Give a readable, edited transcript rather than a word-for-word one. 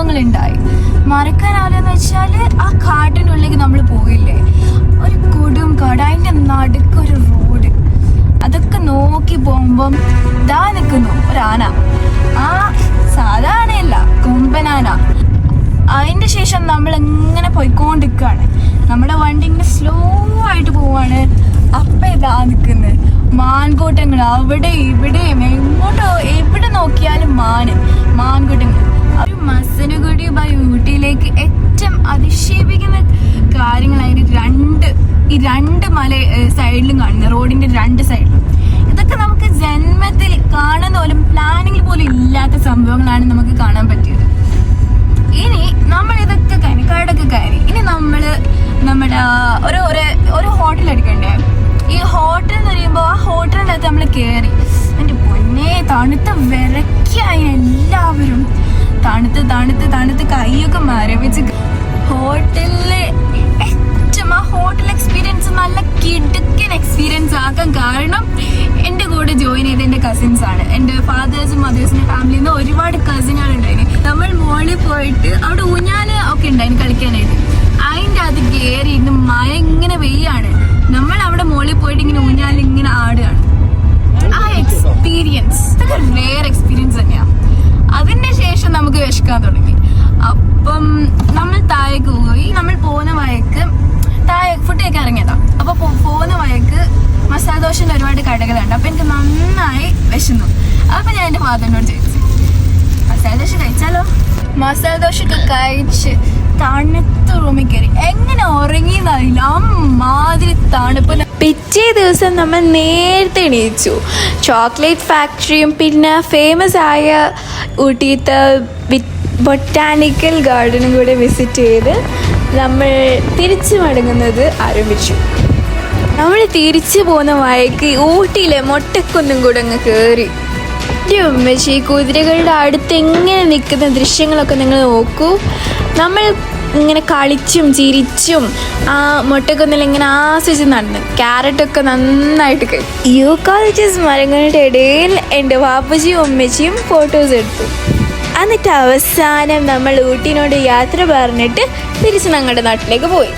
സംഭവങ്ങളുണ്ടായി. മറക്കാനാവില്ലെന്ന് വെച്ചാൽ ആ കാട്ടിനുള്ളിലേക്ക് നമ്മൾ പോയില്ലേ, ഒരു കൊടും കാട്, അതിൻ്റെ നടുക്കൊരു റോഡ്, അതൊക്കെ നോക്കി പോകുമ്പം ദാ നിൽക്കുന്നു ഒരാന. ആ സാധാരണയല്ല, കൊമ്പനാന. അതിൻ്റെ ശേഷം നമ്മൾ എങ്ങനെ പോയിക്കൊണ്ടിരിക്കുകയാണ്, നമ്മുടെ വണ്ടി ഇങ്ങനെ സ്ലോ ആയിട്ട് പോവാണ്. അപ്പം ഇതാ നിൽക്കുന്നത് മാൻകൂട്ടങ്ങൾ, അവിടെ ഇവിടെയും എങ്ങോട്ടോ എവിടെ നോക്കിയാലും മാൻകൂട്ടങ്ങൾ. ഒരു മസനഗുഡി ബൈ ഊട്ടിയിലേക്ക് ഏറ്റവും അതിശയിപ്പിക്കുന്ന കാര്യങ്ങളായിട്ട് ഈ രണ്ട് മല സൈഡിലും കാണുന്നത്, റോഡിന്റെ രണ്ട് സൈഡിലും. ഇതൊക്കെ നമുക്ക് ജന്മത്തിൽ കാണുന്ന പോലും പ്ലാനിങ്ങിൽ പോലും ഇല്ലാത്ത സംഭവങ്ങളാണ് നമുക്ക് കാണാൻ പറ്റിയത്. ഇനി നമ്മൾ ഇതൊക്കെ കാടൊക്കെ കയറി ഇനി നമ്മള് നമ്മുടെ ഒരു ഹോട്ടൽ എടുക്കണ്ടേ. ഈ ഹോട്ടൽ എന്ന് പറയുമ്പോൾ ആ ഹോട്ടലിൻ്റെ അകത്ത് നമ്മൾ കയറി, എൻ്റെ പൊന്നെ തണുത്ത വിറയ്ക്കായി എല്ലാവരും, തണുത്ത് കൈയൊക്കെ മരവിച്ച്. ഹോട്ടലില് ഏറ്റവും ആ ഹോട്ടൽ എക്സ്പീരിയൻസ് നല്ല കിടുക്കൻ എക്സ്പീരിയൻസ് ആക്കാൻ കാരണം എൻ്റെ കൂടെ ജോയിൻ ചെയ്ത എൻ്റെ കസിൻസ് ആണ്. എൻ്റെ ഫാദേഴ്സും മദേഴ്സിൻ്റെ ഫാമിലിയിൽ നിന്ന് ഒരുപാട് കസിനുകൾ ഉണ്ടായിന്. നമ്മൾ മോളിൽ പോയിട്ട് അവിടെ ഊഞ്ഞാല് ഒക്കെ ഉണ്ടായിന് കളിക്കാനായിട്ട്. അതിൻ്റെ അത് കയറി ഇന്ന് മഴ ഇങ്ങനെ വെയ്യാണ്, നമ്മൾ അവിടെ മുകളിൽ പോയിട്ട് ഇങ്ങനെ ഊഞ്ഞാൽ ഇങ്ങനെ ആടുകയാണ്. ആ എക്സ്പീരിയൻസ് ഇതൊക്കെ റെയർ എക്സ്പീരിയൻസ് തന്നെയാണ്. അതിന്റെ ശേഷം നമുക്ക് വിശക്കാൻ തുടങ്ങി. അപ്പം നമ്മൾ താഴേക്ക് പോയി. നമ്മൾ പോകുന്ന വഴിക്ക് താഴെ ഫുഡ് കഴിക്കാൻ ഇറങ്ങിയതാ. അപ്പൊ പോകുന്ന വഴിക്ക് മസാല ദോശന്റെ ഒരുപാട് കടകളുണ്ട്. അപ്പൊ എനിക്ക് നന്നായി വിശന്നു. അപ്പൊ ഞാൻ എന്റെ ഫാദറിനോട് ചോദിച്ചു, മസാല ദോശ കഴിച്ചാലോ? മസാല ദോശ ഒക്കെ കഴിച്ച് തണുത്ത റൂമിൽ കയറി എങ്ങനെ ഉറങ്ങിയെന്നറിയില്ല, അമ്മാതിരി തണുപ്പ്. പിറ്റേ ദിവസം നമ്മൾ നേരത്തെ എണീച്ചു. ചോക്ലേറ്റ് ഫാക്ടറിയും പിന്നെ ഫേമസ് ആയ ഊട്ടിയത്തെ ബൊട്ടാനിക്കൽ ഗാർഡനും കൂടെ വിസിറ്റ് ചെയ്ത് നമ്മൾ തിരിച്ചു മടങ്ങുന്നത് ആരംഭിച്ചു. നമ്മൾ തിരിച്ചു പോകുന്ന വഴിക്ക് ഊട്ടിയിലെ മൊട്ടക്കൊന്നും കൂടെ അങ്ങ് കയറി. എൻ്റെ ഉമ്മച്ചി കുതിരകളുടെ അടുത്ത് എങ്ങനെ നിൽക്കുന്ന ദൃശ്യങ്ങളൊക്കെ നിങ്ങൾ നോക്കൂ. നമ്മൾ ഇങ്ങനെ കളിച്ചും ചിരിച്ചും ആ മൊട്ടക്കൊന്നിൽ ഇങ്ങനെ ആസ്വദിച്ച് നടന്നു. ക്യാരറ്റൊക്കെ നന്നായിട്ട് കഴിക്കും. യൂക്കാലിറ്റസ് മരങ്ങളുടെ ഇടയിൽ എൻ്റെ വാപ്പച്ചിയും ഉമ്മച്ചിയും ഫോട്ടോസ് എടുത്തു. എന്നിട്ട് അവസാനം നമ്മൾ ഊട്ടിനോട് യാത്ര പറഞ്ഞിട്ട് തിരിച്ച് ഞങ്ങളുടെ നാട്ടിലേക്ക് പോയി.